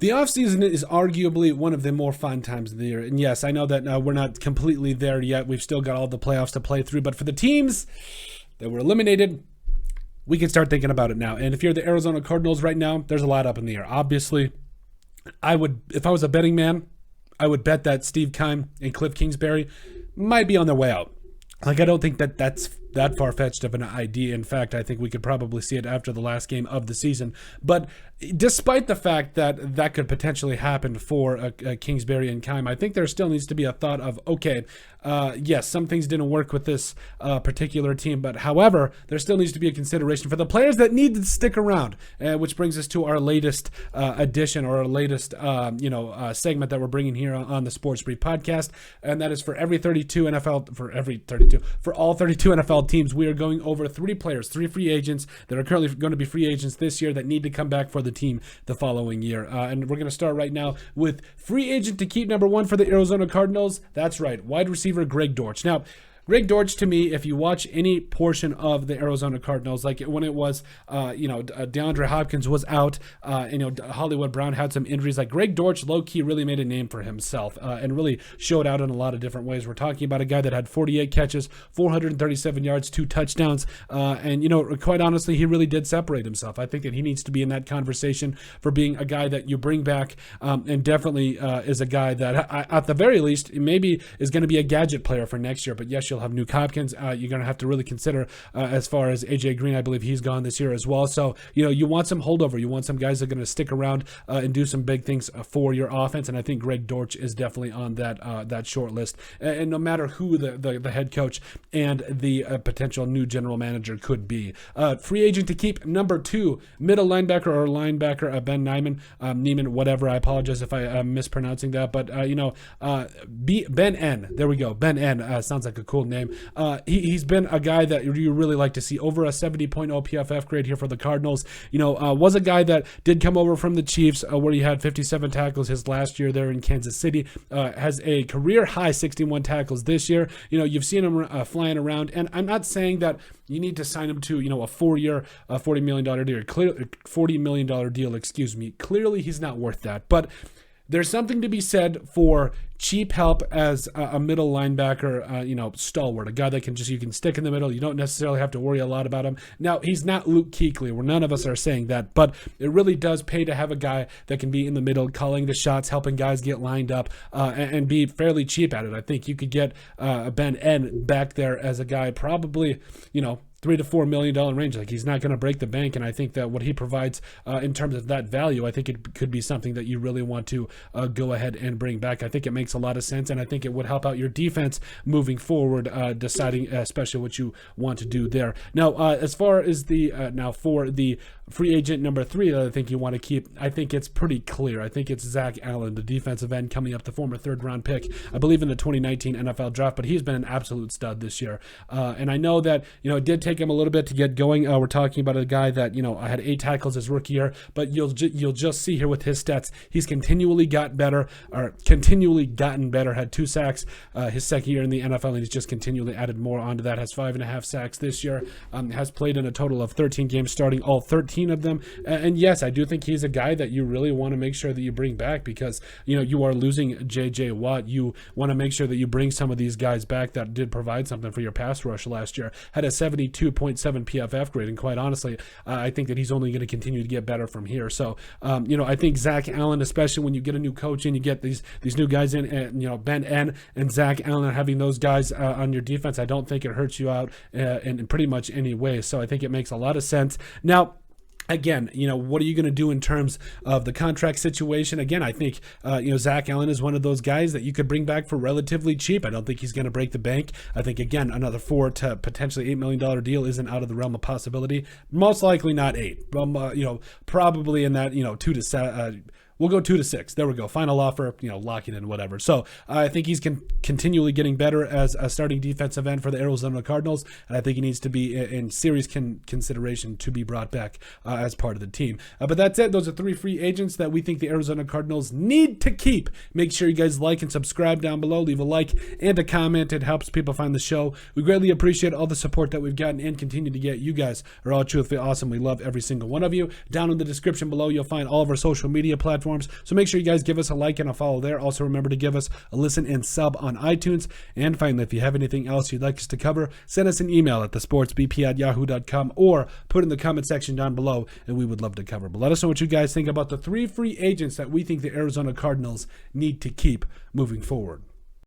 The offseason is arguably one of the more fun times of the year. And yes, I know that we're not completely there yet. We've still got all the playoffs to play through. But for the teams that were eliminated, we can start thinking about it now. And if you're the Arizona Cardinals right now, there's a lot up in the air. Obviously, if I was a betting man, I would bet that Steve Keim and Cliff Kingsbury might be on their way out. I don't think that's that far-fetched of an idea. In fact, I think we could probably see it after the last game of the season. But despite the fact that that could potentially happen for Kingsbury and Keim, I think there still needs to be a thought of, okay, yes, some things didn't work with this particular team, but however, there still needs to be a consideration for the players that need to stick around, which brings us to our latest edition or our latest segment that we're bringing here on the Sports Brief podcast, and that is for all 32 NFL teams. We are going over three free agents that are currently going to be free agents this year that need to come back for the team the following year. And we're going to start right now with free agent to keep number 1 for the Arizona Cardinals. That's right, wide receiver Greg Dortch. Now, Greg Dortch, to me, if you watch any portion of the Arizona Cardinals, like when it was, DeAndre Hopkins was out, Hollywood Brown had some injuries, like Greg Dortch, low-key, really made a name for himself and really showed out in a lot of different ways. We're talking about a guy that had 48 catches, 437 yards, 2 touchdowns, and quite honestly, he really did separate himself. I think that he needs to be in that conversation for being a guy that you bring back, and definitely is a guy that, at the very least, maybe is going to be a gadget player for next year. But yes, you'll have Nuke Hopkins. You're going to have to really consider as far as AJ Green. I believe he's gone this year as well. So, you want some holdover. You want some guys that are going to stick around and do some big things for your offense. And I think Greg Dortch is definitely on that short list. And no matter who the head coach and the potential new general manager could be. Free agent to keep number 2, middle linebacker or linebacker, Ben Neiman, whatever. I apologize if I'm mispronouncing that. But, Ben N. There we go. Ben N. Sounds like a cool name. He's been a guy that you really like to see. Over a 70.0 PFF grade here for the Cardinals. Was a guy that did come over from the Chiefs, where he had 57 tackles his last year there in Kansas City. Has a career high 61 tackles this year. You've seen him flying around, and I'm not saying that you need to sign him to a 4-year, $40 million deal. $40 million deal. Excuse me. Clearly, he's not worth that, but there's something to be said for cheap help as a middle linebacker, stalwart, a guy that you can stick in the middle. You don't necessarily have to worry a lot about him. Now, he's not Luke Kuechly, where none of us are saying that, but it really does pay to have a guy that can be in the middle, calling the shots, helping guys get lined up, and be fairly cheap at it. I think you could get Ben N back there as a guy probably, $3 to $4 million range. Like, he's not going to break the bank, and I think that what he provides in terms of that value, I think it could be something that you really want to go ahead and bring back. I think it makes a lot of sense, and I think it would help out your defense moving forward, deciding especially what you want to do there. Now, as far as for the free agent number 3 that I think you want to keep, I think it's pretty clear. I think it's Zach Allen, the defensive end coming up, the former 3rd-round pick, I believe in the 2019 NFL draft, but he's been an absolute stud this year. And I know that, it did take him a little bit to get going. We're talking about a guy that, had 8 tackles his rookie year, but you'll just see here with his stats, he's continually gotten better, had 2 sacks his second year in the NFL, and he's just continually added more onto that, has 5.5 sacks this year, has played in a total of 13 games, starting all 13 of them. And yes, I do think he's a guy that you really want to make sure that you bring back, because, you are losing J.J. Watt. You want to make sure that you bring some of these guys back that did provide something for your pass rush last year. Had a 72.7 PFF grade, and quite honestly, I think that he's only going to continue to get better from here. So, I think Zach Allen, especially when you get a new coach and you get these new guys in, and, Ben N and Zach Allen, having those guys on your defense, I don't think it hurts you out in pretty much any way. So I think it makes a lot of sense. Now, again, what are you going to do in terms of the contract situation? Again, I think, Zach Allen is one of those guys that you could bring back for relatively cheap. I don't think he's going to break the bank. I think, again, another $4 to potentially $8 million deal isn't out of the realm of possibility. Most likely not 8. Probably in that, 2 to 7. We'll go 2 to 6. There we go. Final offer, lock it in, whatever. So I think he's continually getting better as a starting defensive end for the Arizona Cardinals, and I think he needs to be in serious consideration to be brought back as part of the team. But that's it. Those are 3 free agents that we think the Arizona Cardinals need to keep. Make sure you guys like and subscribe down below. Leave a like and a comment. It helps people find the show. We greatly appreciate all the support that we've gotten and continue to get. You guys are all truthfully awesome. We love every single one of you. Down in the description below, you'll find all of our social media platforms. platforms. So make sure you guys give us a like and a follow there. Also, remember to give us a listen and sub on iTunes. And finally, if you have anything else you'd like us to cover, send us an email at thesportsbp@yahoo.com or put in the comment section down below, and we would love to cover. But let us know what you guys think about the 3 free agents that we think the Arizona Cardinals need to keep moving forward.